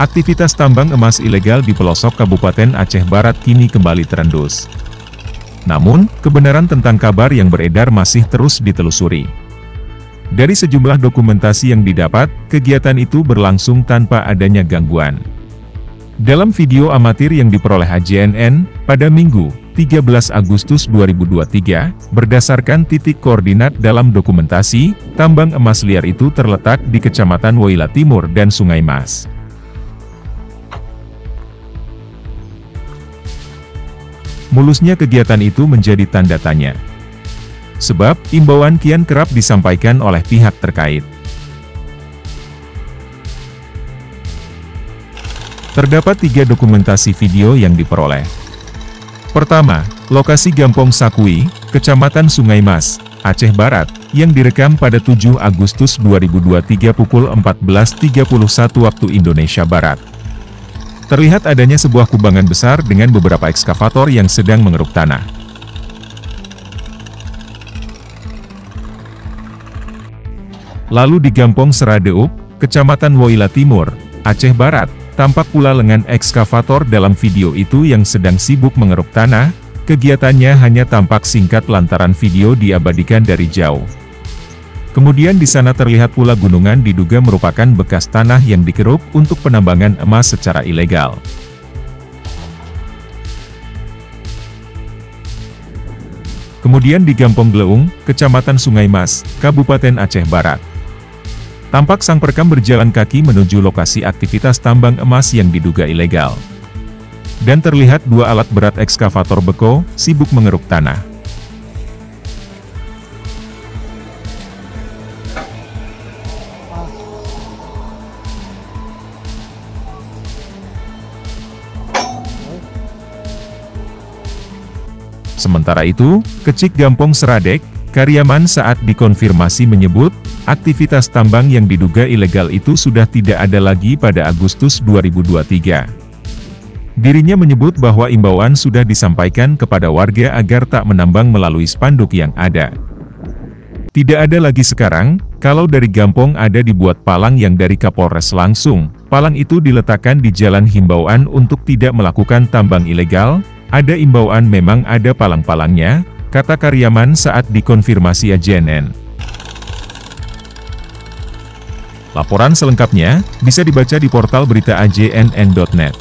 Aktivitas tambang emas ilegal di pelosok Kabupaten Aceh Barat kini kembali terendus. Namun, kebenaran tentang kabar yang beredar masih terus ditelusuri. Dari sejumlah dokumentasi yang didapat, kegiatan itu berlangsung tanpa adanya gangguan. Dalam video amatir yang diperoleh AJNN, pada Minggu, 13 Agustus 2023, berdasarkan titik koordinat dalam dokumentasi, tambang emas liar itu terletak di Kecamatan Woila Timur dan Sungai Mas. Mulusnya kegiatan itu menjadi tanda tanya. Sebab, imbauan kian kerap disampaikan oleh pihak terkait. Terdapat 3 dokumentasi video yang diperoleh. Pertama, lokasi Gampong Sakui, Kecamatan Sungai Mas, Aceh Barat, yang direkam pada 7 Agustus 2023 pukul 14.31 waktu Indonesia Barat. Terlihat adanya sebuah kubangan besar dengan beberapa ekskavator yang sedang mengeruk tanah. Lalu di Gampong Seradeuk, Kecamatan Woila Timur, Aceh Barat, tampak pula lengan ekskavator dalam video itu yang sedang sibuk mengeruk tanah. Kegiatannya hanya tampak singkat lantaran video diabadikan dari jauh. Kemudian di sana terlihat pula gunungan diduga merupakan bekas tanah yang dikeruk untuk penambangan emas secara ilegal. Kemudian di Gampong Gleung, Kecamatan Sungai Mas, Kabupaten Aceh Barat. Tampak sang perekam berjalan kaki menuju lokasi aktivitas tambang emas yang diduga ilegal. Dan terlihat 2 alat berat ekskavator beko, sibuk mengeruk tanah. Sementara itu, Kecik Gampong Seradek, Kariaman saat dikonfirmasi menyebut, aktivitas tambang yang diduga ilegal itu sudah tidak ada lagi pada Agustus 2023. Dirinya menyebut bahwa imbauan sudah disampaikan kepada warga agar tak menambang melalui spanduk yang ada. Tidak ada lagi sekarang, kalau dari Gampong ada dibuat palang yang dari Kapolres langsung, palang itu diletakkan di jalan himbauan untuk tidak melakukan tambang ilegal. Ada imbauan memang ada palang-palangnya, kata Kariaman saat dikonfirmasi AJNN. Laporan selengkapnya bisa dibaca di portal berita ajnn.net.